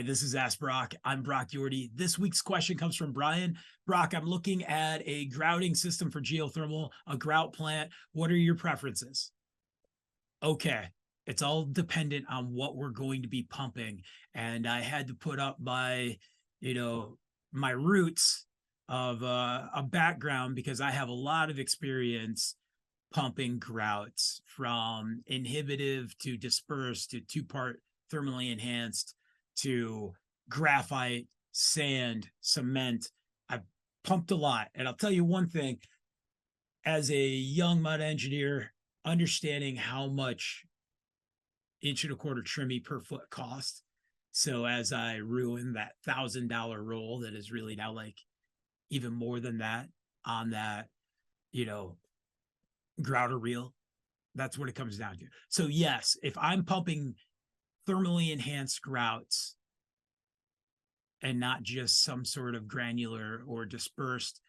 this is Ask Brock. I'm Brock Yordy. This week's question comes from Brian. Brock, I'm looking at a grouting system for geothermal, a grout plant. What are your preferences? Okay, it's all dependent on what we're going to be pumping. And I had to put up my roots of a background because I have a lot of experience pumping grouts from inhibitive to dispersed to two-part thermally enhanced to graphite, sand, cement. I've pumped a lot. And I'll tell you one thing, as a young mud engineer, understanding how much 1.25 inch trimmy per foot cost. So as I ruin that $1,000 roll that is really now like even more than that on that, grouter reel, that's what it comes down to. So yes, if I'm pumping thermally enhanced grouts and not just some sort of granular or dispersed,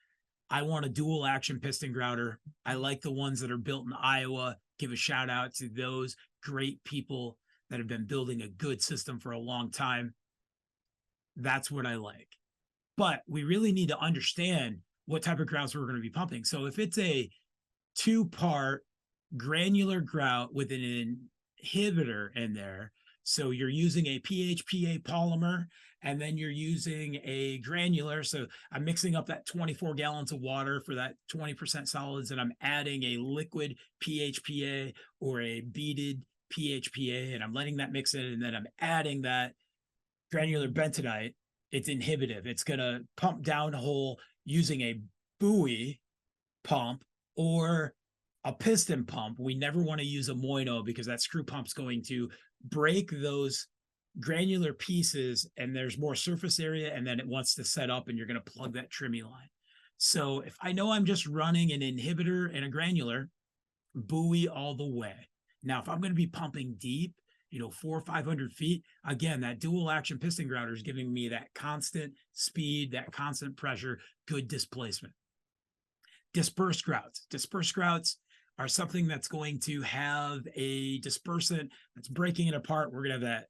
I want a dual action piston grouter. I like the ones that are built in Iowa. Give a shout out to those great people that have been building a good system for a long time. That's what I like. But we really need to understand what type of grouts we're going to be pumping. So if it's a two-part granular grout with an inhibitor in there, so you're using a PHPA polymer and then you're using a granular. So I'm mixing up that 24 gallons of water for that 20% solids, and I'm adding a liquid PHPA or a beaded PHPA, and I'm letting that mix in, and then I'm adding that granular bentonite. It's inhibitive. It's going to pump downhole using a buoy pump or a piston pump. We never want to use a moino because that screw pump's going to break those granular pieces and there's more surface area, and then it wants to set up and you're going to plug that trimmy line. So if I know I'm just running an inhibitor and a granular, buoy all the way. Now, if I'm going to be pumping deep, 400 or 500 feet, again, that dual action piston grouter is giving me that constant speed, that constant pressure, good displacement. Dispersed grouts are something that's going to have a dispersant that's breaking it apart. We're going to have that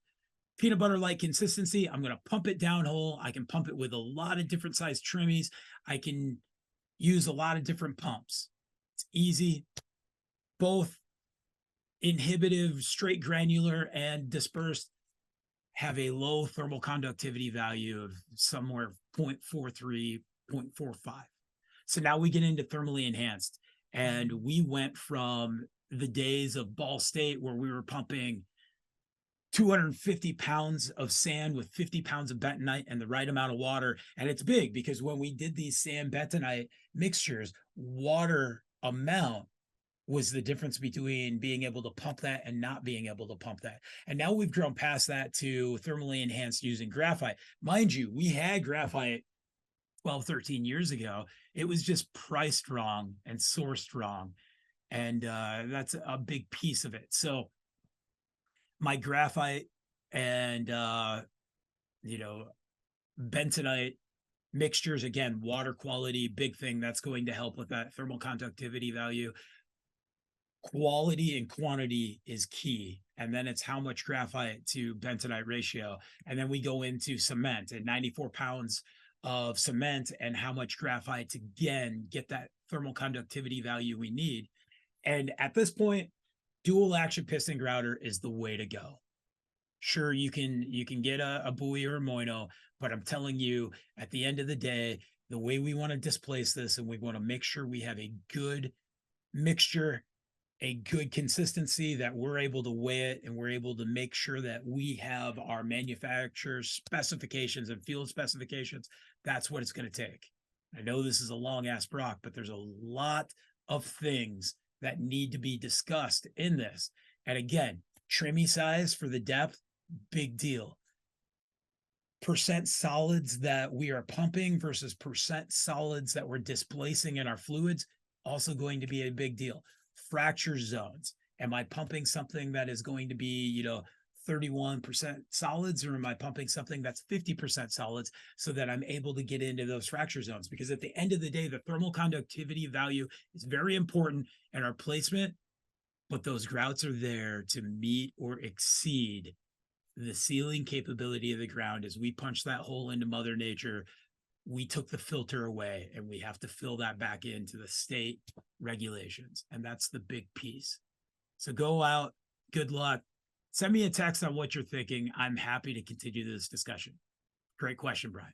peanut butter-like consistency. I'm going to pump it downhole. I can pump it with a lot of different size trimmies. I can use a lot of different pumps. It's easy. Both inhibitive, straight granular, and dispersed have a low thermal conductivity value of somewhere 0.43, 0.45. So now we get into thermally enhanced. And we went from the days of Ball State where we were pumping 250 pounds of sand with 50 pounds of bentonite and the right amount of water. And it's big because when we did these sand bentonite mixtures, water amount was the difference between being able to pump that and not being able to pump that. And now we've grown past that to thermally enhanced using graphite. Mind you, we had graphite 12, 13 years ago. It was just priced wrong and sourced wrong. And that's a big piece of it. So my graphite and, bentonite mixtures, again, water quality, big thing. That's going to help with that thermal conductivity value. Quality and quantity is key. And then it's how much graphite to bentonite ratio. And then we go into cement at 94 pounds of cement and how much graphite to, again, get that thermal conductivity value we need. And at this point, dual action piston grouter is the way to go. Sure, you can get a buoy or a moino, but I'm telling you, at the end of the day, the way we want to displace this, and we want to make sure we have a good mixture, a good consistency, that we're able to weigh it and we're able to make sure that we have our manufacturer's specifications and field specifications. That's what it's going to take. I know this is a long ass Brock, but there's a lot of things that need to be discussed in this. And again, trimmy size for the depth, big deal. Percent solids that we are pumping versus percent solids that we're displacing in our fluids, also going to be a big deal. Fracture zones. Am I pumping something that is going to be, 31% solids, or am I pumping something that's 50% solids so that I'm able to get into those fracture zones? Because at the end of the day, the thermal conductivity value is very important in our placement, but those grouts are there to meet or exceed the sealing capability of the ground, as we punch that hole into Mother Nature, we took the filter away, and we have to fill that back into the state regulations. And that's the big piece. So go out. Good luck. Send me a text on what you're thinking. I'm happy to continue this discussion. Great question, Brian.